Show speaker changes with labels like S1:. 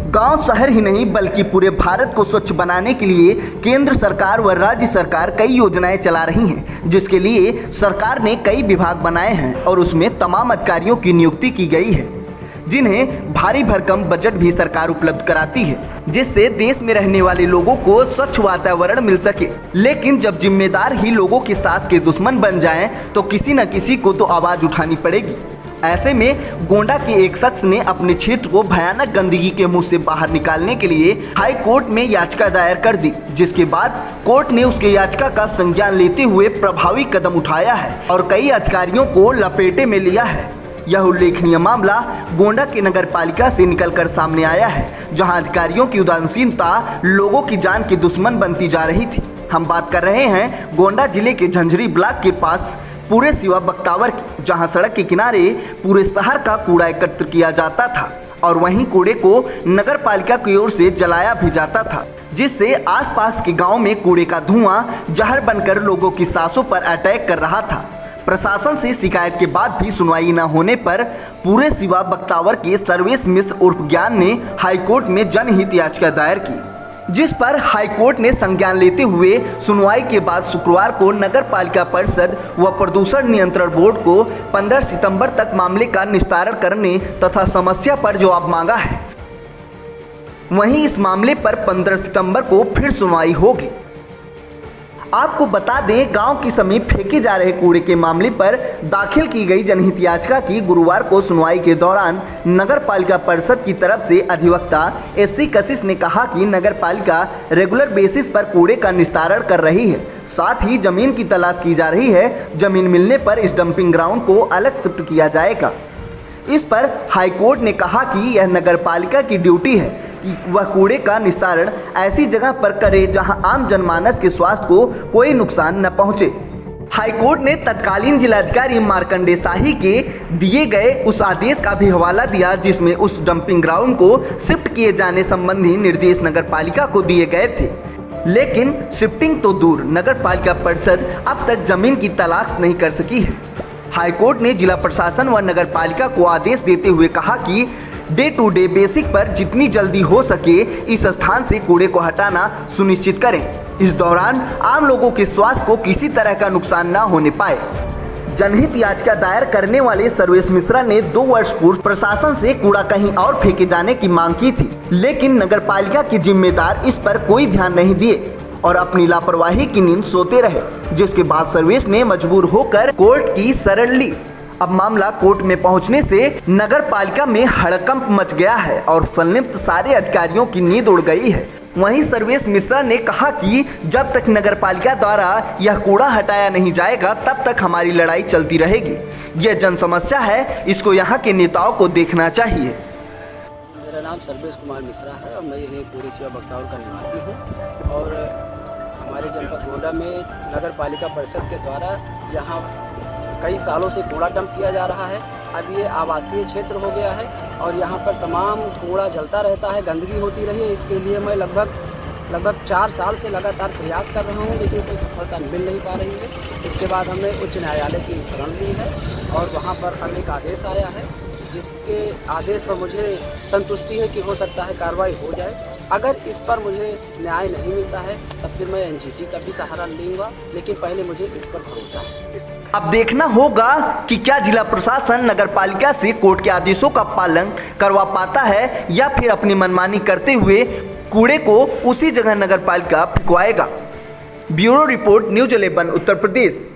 S1: गांव शहर ही नहीं बल्कि पूरे भारत को स्वच्छ बनाने के लिए केंद्र सरकार व राज्य सरकार कई योजनाएं चला रही हैं, जिसके लिए सरकार ने कई विभाग बनाए हैं और उसमें तमाम अधिकारियों की नियुक्ति की गई है, जिन्हें भारी भरकम बजट भी सरकार उपलब्ध कराती है, जिससे देश में रहने वाले लोगों को स्वच्छ वातावरण मिल सके। लेकिन जब जिम्मेदार ही लोगों की सांस के दुश्मन बन जाएं, तो किसी न किसी को तो आवाज उठानी पड़ेगी। ऐसे में गोंडा के एक शख्स ने अपने क्षेत्र को भयानक गंदगी के मुंह से बाहर निकालने के लिए हाई कोर्ट में याचिका दायर कर दी, जिसके बाद कोर्ट ने उसके याचिका का संज्ञान लेते हुए प्रभावी कदम उठाया है और कई अधिकारियों को लपेटे में लिया है। यह उल्लेखनीय मामला गोंडा की नगर पालिका से निकलकर सामने आया है, जहां अधिकारियों की उदासीनता लोगों की जान की दुश्मन बनती जा रही थी। हम बात कर रहे हैं गोंडा जिले के झंझरी ब्लॉक के पास पूरे सिवा बख्तावर की, जहां सड़क के किनारे पूरे शहर का कूड़ा एकत्र किया जाता था और वहीं कूड़े को नगर पालिका की ओर से जलाया भी जाता था, जिससे आसपास के गांव में कूड़े का धुआं जहर बनकर लोगों की सांसों पर अटैक कर रहा था। प्रशासन से शिकायत के बाद भी सुनवाई न होने पर पूरे सिवा बख्तावर के सर्वेश मिश्र उर्फ ज्ञान ने हाईकोर्ट में जनहित याचिका दायर की, जिस पर हाईकोर्ट ने संज्ञान लेते हुए सुनवाई के बाद शुक्रवार को नगर पालिका परिषद व प्रदूषण नियंत्रण बोर्ड को 15 सितंबर तक मामले का निस्तारण करने तथा समस्या पर जवाब मांगा है। वहीं इस मामले पर 15 सितंबर को फिर सुनवाई होगी। आपको बता दें, गांव के समीप फेंके जा रहे कूड़े के मामले पर दाखिल की गई जनहित याचिका की गुरुवार को सुनवाई के दौरान नगर पालिका परिषद की तरफ से अधिवक्ता एससी कशिश ने कहा कि नगर पालिका रेगुलर बेसिस पर कूड़े का निस्तारण कर रही है, साथ ही जमीन की तलाश की जा रही है। जमीन मिलने पर इस डंपिंग ग्राउंड को अलग शिफ्ट किया जाएगा। इस पर हाईकोर्ट ने कहा कि यह नगर पालिका की ड्यूटी है कि वह कूड़े का निस्तारण ऐसी जगह पर करे जहां आम जनमानस के स्वास्थ्य को कोई नुकसान न पहुंचे। हाईकोर्ट ने तत्कालीन जिलाधिकारी मार्कंडे शाही के दिए गए उस आदेश का भी हवाला दिया, जिसमें उस डंपिंग ग्राउंड को शिफ्ट किए जाने संबंधी निर्देश नगर पालिका को दिए गए थे। लेकिन शिफ्टिंग तो दूर, नगर पालिका परिषद अब तक जमीन की तलाश नहीं कर सकी है। हाईकोर्ट ने जिला प्रशासन व नगर पालिका को आदेश देते हुए कहा कि डे टू डे बेसिक पर जितनी जल्दी हो सके इस स्थान से कूड़े को हटाना सुनिश्चित करें। इस दौरान आम लोगों के स्वास्थ्य को किसी तरह का नुकसान न होने पाए। जनहित याचिका दायर करने वाले सर्वेश मिश्रा ने 2 वर्ष पूर्व प्रशासन से कूड़ा कहीं और फेंके जाने की मांग की थी, लेकिन नगर पालिका के जिम्मेदार इस पर कोई ध्यान नहीं दिए और अपनी लापरवाही की नींद सोते रहे, जिसके बाद सर्वेश ने मजबूर होकर कोर्ट की शरण ली। अब मामला कोर्ट में पहुंचने से नगर पालिका में हड़कंप मच गया है और संलिप्त सारे अधिकारियों की नींद उड़ गई है। वहीं सर्वेश मिश्रा ने कहा कि जब तक नगर पालिका द्वारा यह कूड़ा हटाया नहीं जाएगा तब तक हमारी लड़ाई चलती रहेगी। यह जन समस्या है, इसको यहाँ के नेताओं को देखना चाहिए।
S2: मेरा नाम सर्वेश कुमार मिश्रा है और मैं यही पूरे सिवा बख्तावर का निवासी हूँ और हमारे जनपद गोंडा में नगर पालिका परिषद के द्वारा यहाँ कई सालों से कूड़ा डंप किया जा रहा है। अब ये आवासीय क्षेत्र हो गया है और यहाँ पर तमाम कूड़ा जलता रहता है, गंदगी होती रही है। इसके लिए मैं लगभग 4 साल से लगातार प्रयास कर रहा हूँ, लेकिन कोई सफलता मिल नहीं पा रही है। इसके बाद हमने उच्च न्यायालय की शरण ली है और वहाँ पर अब एक आदेश आया है, जिसके आदेश पर मुझे संतुष्टि है कि हो सकता है कार्रवाई हो जाए। अगर इस पर मुझे न्याय नहीं मिलता है तब फिर मैं एनजीटी का भी सहारा लूँगा, लेकिन पहले मुझे इस पर भरोसा है।
S1: अब देखना होगा कि क्या जिला प्रशासन नगर पालिका से कोर्ट के आदेशों का पालन करवा पाता है या फिर अपनी मनमानी करते हुए कूड़े को उसी जगह नगर पालिका फेंकवाएगा। Bureau report, news 11 Uttar Pradesh.